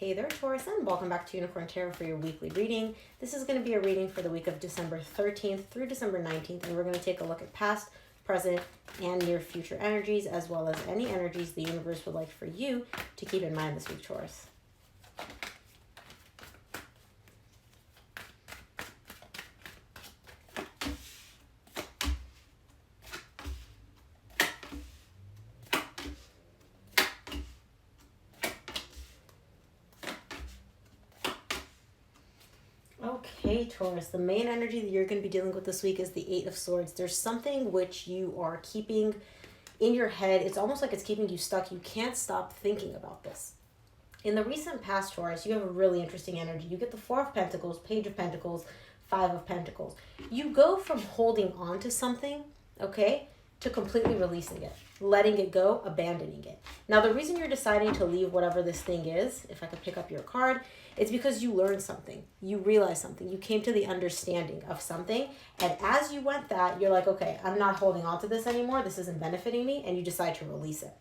Hey there, Taurus, and welcome back to Unicorn Tarot for your weekly reading. This is going to be a reading for the week of December 13th through December 19th, and we're going to take a look at past, present, and near future energies, as well as any energies the universe would like for you to keep in mind this week, Taurus. Okay, Taurus, the main energy that you're going to be dealing with this week is the Eight of Swords. There's something which you are keeping in your head. It's almost like it's keeping you stuck. You can't stop thinking about this. In the recent past, Taurus, you have a really interesting energy. You get the Four of Pentacles, Page of Pentacles, Five of Pentacles. You go from holding on to something, okay, to completely releasing it, letting it go, abandoning it. Now, the reason you're deciding to leave whatever this thing is, if I could pick up your card, it's because you learned something, you realized something, you came to the understanding of something, and as you went that, you're like, okay, I'm not holding on to this anymore, this isn't benefiting me, and you decide to release it.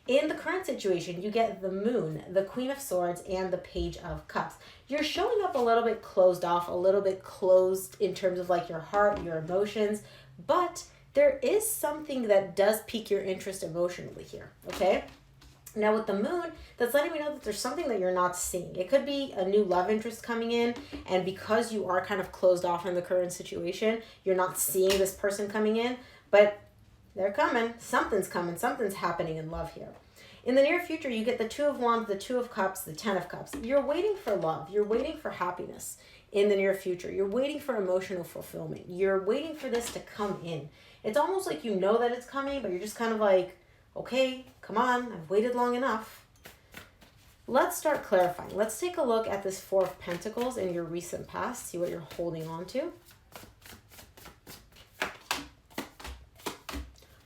In the current situation, you get the Moon, the Queen of Swords, and the Page of Cups. You're showing up a little bit closed off, a little bit closed in terms of like your heart, your emotions, but there is something that does pique your interest emotionally here, okay? Now with the Moon, that's letting me know that there's something that you're not seeing. It could be a new love interest coming in, and because you are kind of closed off in the current situation, you're not seeing this person coming in, but they're coming. Something's coming. Something's happening in love here. In the near future, you get the Two of Wands, the Two of Cups, the Ten of Cups. You're waiting for love. You're waiting for happiness in the near future. You're waiting for emotional fulfillment. You're waiting for this to come in. It's almost like you know that it's coming, but you're just kind of like, okay, come on, I've waited long enough. Let's start clarifying. Let's take a look at this Four of Pentacles in your recent past, see what you're holding on to.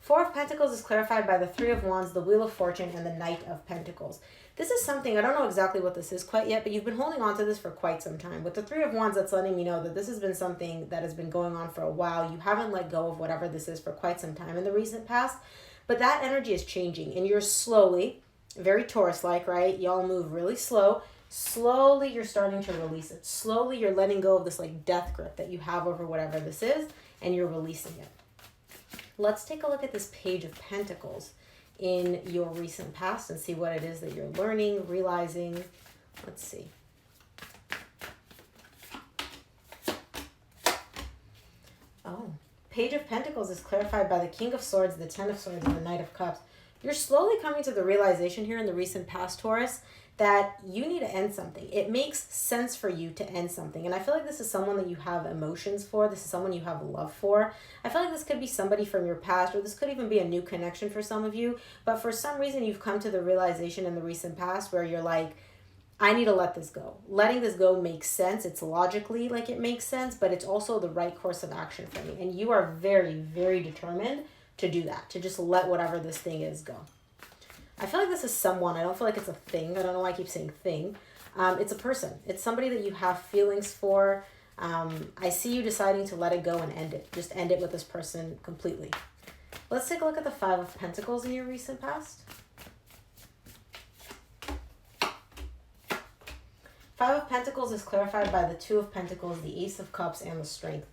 Four of Pentacles is clarified by the Three of Wands, the Wheel of Fortune, and the Knight of Pentacles. This is something, I don't know exactly what this is quite yet, but you've been holding on to this for quite some time. With the Three of Wands, that's letting me know that this has been something that has been going on for a while. You haven't let go of whatever this is for quite some time in the recent past, but that energy is changing, and you're slowly, very Taurus-like, right? Y'all move really slow. Slowly, you're starting to release it. Slowly, you're letting go of this like death grip that you have over whatever this is, and you're releasing it. Let's take a look at this Page of Pentacles in your recent past and see what it is that you're learning, realizing. Let's see. Oh, Page of Pentacles is clarified by the King of Swords, the Ten of Swords, and the Knight of Cups. You're slowly coming to the realization here in the recent past, Taurus, that you need to end something. It makes sense for you to end something. And I feel like this is someone that you have emotions for. This is someone you have love for. I feel like this could be somebody from your past, or this could even be a new connection for some of you. But for some reason, you've come to the realization in the recent past where you're like, I need to let this go. Letting this go makes sense. It's logically like it makes sense, but it's also the right course of action for me. And you are very, very determined to do that, to just let whatever this thing is go. I feel like this is someone. I don't feel like it's a thing. I don't know why I keep saying thing. It's a person. It's somebody that you have feelings for. I see you deciding to let it go and end it. Just end it with this person completely. Let's take a look at the Five of Pentacles in your recent past. Five of Pentacles is clarified by the Two of Pentacles, the Ace of Cups, and the Strength.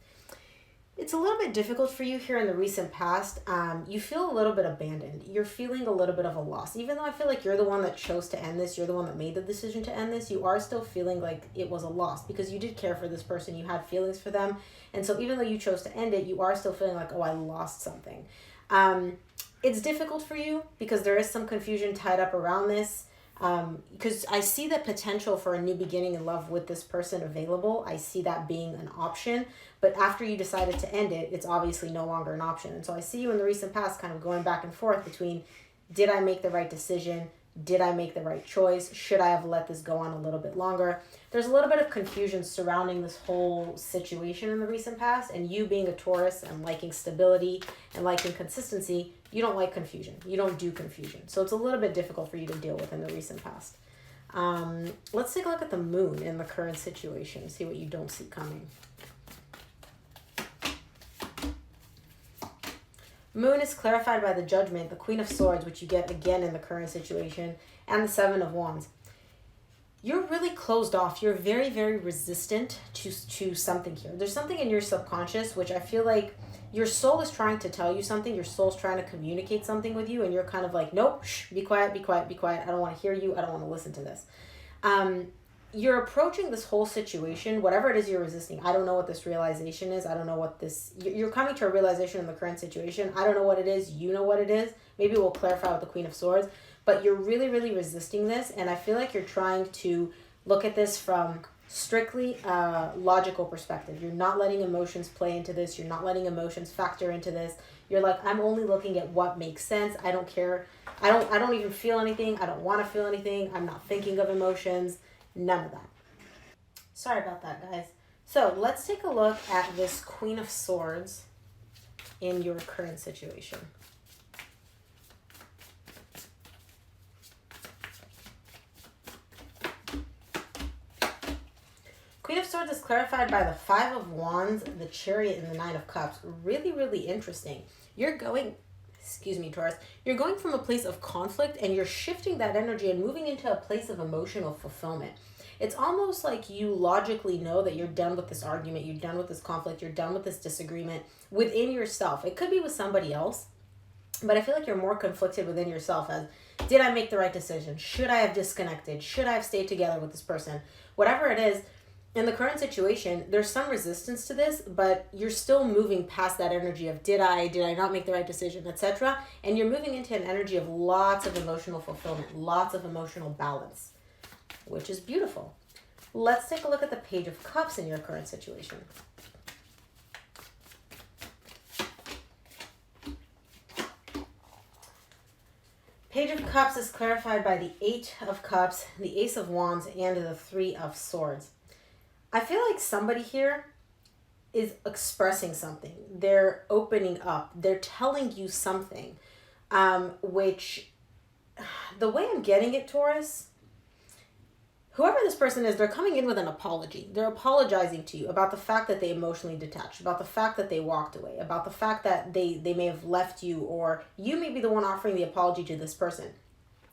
It's a little bit difficult for you here in the recent past. You feel a little bit abandoned. You're feeling a little bit of a loss. Even though I feel like you're the one that chose to end this, you're the one that made the decision to end this, you are still feeling like it was a loss because you did care for this person. You had feelings for them. And so even though you chose to end it, you are still feeling like, oh, I lost something. It's difficult for you because there is some confusion tied up around this. Because I see the potential for a new beginning in love with this person available. I see that being an option, but after you decided to end it, it's obviously no longer an option. And so I see you in the recent past kind of going back and forth between, did I make the right decision? Did I make the right choice? Should I have let this go on a little bit longer? There's a little bit of confusion surrounding this whole situation in the recent past, and you being a Taurus and liking stability and liking consistency, you don't like confusion. You don't do confusion. So it's a little bit difficult for you to deal with in the recent past. Let's take a look at the Moon in the current situation, see what you don't see coming. Moon is clarified by the Judgment, the Queen of Swords, which you get again in the current situation, and the Seven of Wands. you're really closed off. You're very, very resistant to something here. There's something in your subconscious, which I feel like your soul is trying to tell you something. Your soul's trying to communicate something with you, and you're kind of like, nope, shh, be quiet, be quiet, be quiet. I don't want to hear you. I don't want to listen to this. You're approaching this whole situation, whatever it is you're resisting. I don't know what this realization is. I don't know what this, you're coming to a realization in the current situation. I don't know what it is. You know what it is. Maybe we'll clarify with the Queen of Swords. But you're really, really resisting this, and I feel like you're trying to look at this from strictly logical perspective. You're not letting emotions play into this. You're not letting emotions factor into this. You're like, I'm only looking at what makes sense. I don't care. I don't even feel anything. I don't want to feel anything. I'm not thinking of emotions. None of that. Sorry about that, guys. So let's take a look at this Queen of Swords in your current situation. Queen of Swords is clarified by the Five of Wands, the Chariot, and the Nine of Cups. Really, really interesting. You're going, excuse me, Taurus, you're going from a place of conflict and you're shifting that energy and moving into a place of emotional fulfillment. It's almost like you logically know that you're done with this argument, you're done with this conflict, you're done with this disagreement within yourself. It could be with somebody else, but I feel like you're more conflicted within yourself as, did I make the right decision? Should I have disconnected? Should I have stayed together with this person? Whatever it is, in the current situation, there's some resistance to this, but you're still moving past that energy of did I not make the right decision, etc. And you're moving into an energy of lots of emotional fulfillment, lots of emotional balance, which is beautiful. Let's take a look at the Page of Cups in your current situation. Page of Cups is clarified by the Eight of Cups, the Ace of Wands, and the Three of Swords. I feel like somebody here is expressing something. They're opening up. They're telling you something, which the way I'm getting it, Taurus, whoever this person is, they're coming in with an apology. They're apologizing to you about the fact that they emotionally detached, about the fact that they walked away, about the fact that they may have left you, or you may be the one offering the apology to this person.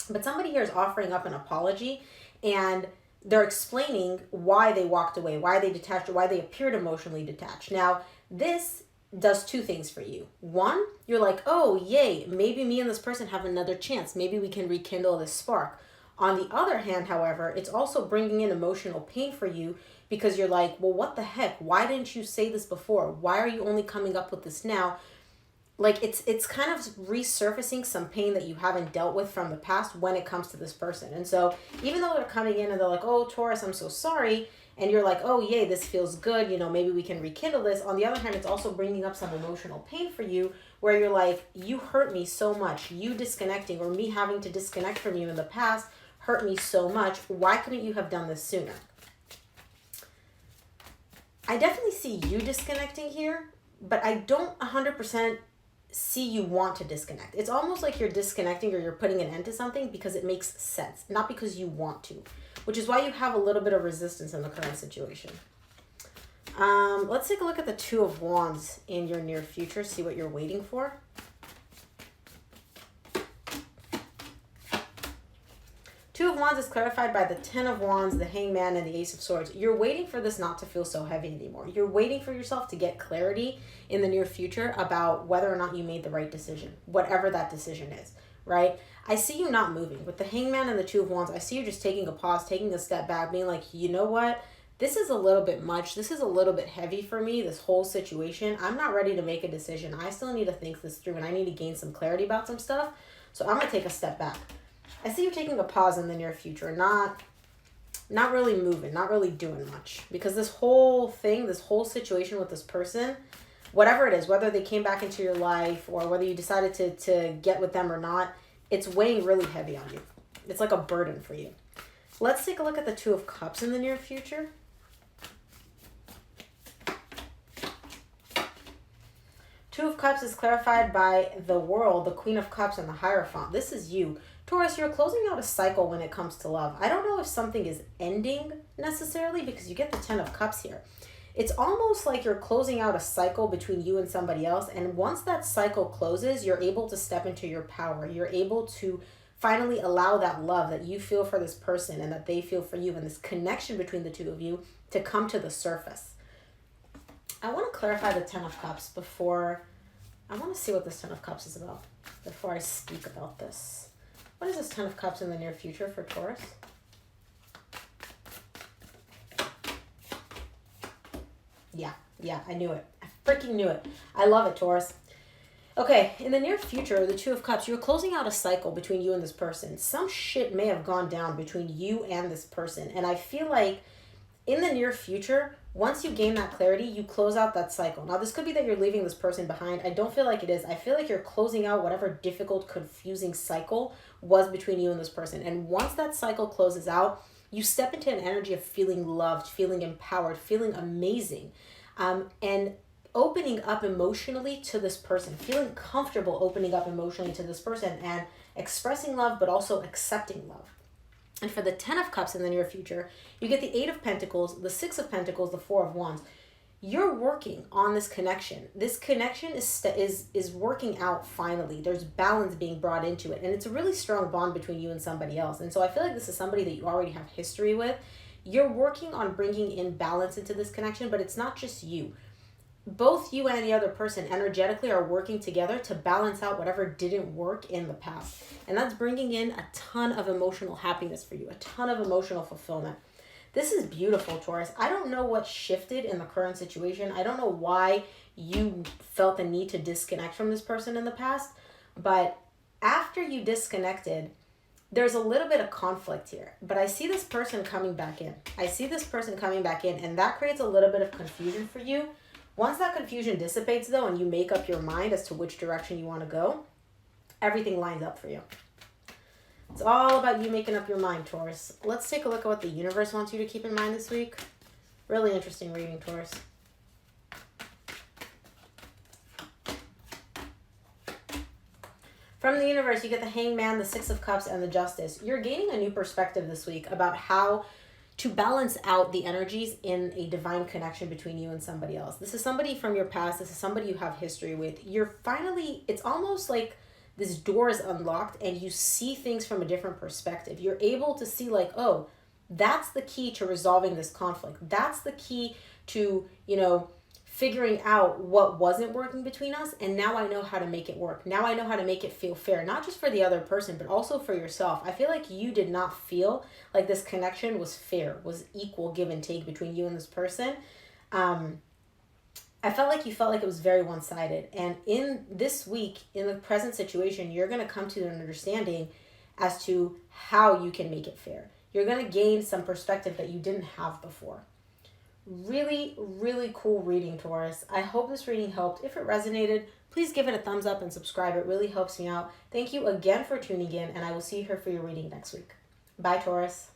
But somebody here is offering up an apology, and they're explaining why they walked away, why they detached, or why they appeared emotionally detached. Now, this does two things for you. One, you're like, oh, yay, maybe me and this person have another chance. Maybe we can rekindle this spark. On the other hand, however, it's also bringing in emotional pain for you because you're like, well, what the heck? Why didn't you say this before? Why are you only coming up with this now? Like it's kind of resurfacing some pain that you haven't dealt with from the past when it comes to this person. And so even though they're coming in and they're like, oh, Taurus, I'm so sorry. And you're like, oh, yay, this feels good. You know, maybe we can rekindle this. On the other hand, it's also bringing up some emotional pain for you where you're like, you hurt me so much. You disconnecting or me having to disconnect from you in the past hurt me so much. Why couldn't you have done this sooner? I definitely see you disconnecting here, but I don't 100% see you want to disconnect. It's almost like you're disconnecting or you're putting an end to something because it makes sense, not because you want to, which is why you have a little bit of resistance in the current situation. Let's take a look at the Two of Wands in your near future, see what you're waiting for. Two of Wands is clarified by the Ten of Wands, the Hangman, and the Ace of Swords. You're waiting for this not to feel so heavy anymore. You're waiting for yourself to get clarity in the near future about whether or not you made the right decision, whatever that decision is, right? I see you not moving. With the Hangman and the Two of Wands, I see you just taking a pause, taking a step back, being like, you know what? This is a little bit much. This is a little bit heavy for me, this whole situation. I'm not ready to make a decision. I still need to think this through, and I need to gain some clarity about some stuff. So I'm going to take a step back. I see you taking a pause in the near future, not really moving, not really doing much. Because this whole thing, this whole situation with this person, whatever it is, whether they came back into your life or whether you decided to get with them or not, it's weighing really heavy on you. It's like a burden for you. Let's take a look at the Two of Cups in the near future. Two of Cups is clarified by the World, the Queen of Cups, and the Hierophant. This is you. Taurus, you're closing out a cycle when it comes to love. I don't know if something is ending necessarily because you get the Ten of Cups here. It's almost like you're closing out a cycle between you and somebody else. And once that cycle closes, you're able to step into your power. You're able to finally allow that love that you feel for this person and that they feel for you, and this connection between the two of you to come to the surface. I want to clarify the Ten of Cups before, I want to see what this Ten of Cups is about before I speak about this. What is this Ten of Cups in the near future for Taurus? Yeah, I knew it. I freaking knew it. I love it, Taurus. Okay, in the near future, the Two of Cups, you're closing out a cycle between you and this person. Some shit may have gone down between you and this person. And I feel like in the near future, once you gain that clarity, you close out that cycle. Now, this could be that you're leaving this person behind. I don't feel like it is. I feel like you're closing out whatever difficult, confusing cycle was between you and this person. And once that cycle closes out, you step into an energy of feeling loved, feeling empowered, feeling amazing. And opening up emotionally to this person, feeling comfortable opening up emotionally to this person and expressing love, but also accepting love. And for the Ten of Cups in the near future, you get the Eight of Pentacles, the Six of Pentacles, the Four of Wands. You're working on this connection. This connection is working out finally. There's balance being brought into it. And it's a really strong bond between you and somebody else. And so I feel like this is somebody that you already have history with. You're working on bringing in balance into this connection, but it's not just you. Both you and the other person energetically are working together to balance out whatever didn't work in the past. And that's bringing in a ton of emotional happiness for you, a ton of emotional fulfillment. This is beautiful, Taurus. I don't know what shifted in the current situation. I don't know why you felt the need to disconnect from this person in the past, but after you disconnected, there's a little bit of conflict here, but I see this person coming back in. And that creates a little bit of confusion for you. Once that confusion dissipates, though, and you make up your mind as to which direction you want to go, everything lines up for you. It's all about you making up your mind, Taurus. Let's take a look at what the universe wants you to keep in mind this week. Really interesting reading, Taurus. From the universe, you get the Hangman, the Six of Cups, and the Justice. You're gaining a new perspective this week about how to balance out the energies in a divine connection between you and somebody else. This is somebody from your past. This is somebody you have history with. You're finally, it's almost like this door is unlocked and you see things from a different perspective. You're able to see like, oh, that's the key to resolving this conflict. That's the key to, figuring out what wasn't working between us, and now I know how to make it work. Now I know how to make it feel fair, not just for the other person, but also for yourself. I feel like you did not feel like this connection was fair, was equal give and take between you and this person. I felt like you felt like it was very one-sided. And in this week, in the present situation, you're going to come to an understanding as to how you can make it fair. You're going to gain some perspective that you didn't have before. Really, really cool reading, Taurus. I hope this reading helped. If it resonated, please give it a thumbs up and subscribe. It really helps me out. Thank you again for tuning in, and I will see you here for your reading next week. Bye, Taurus.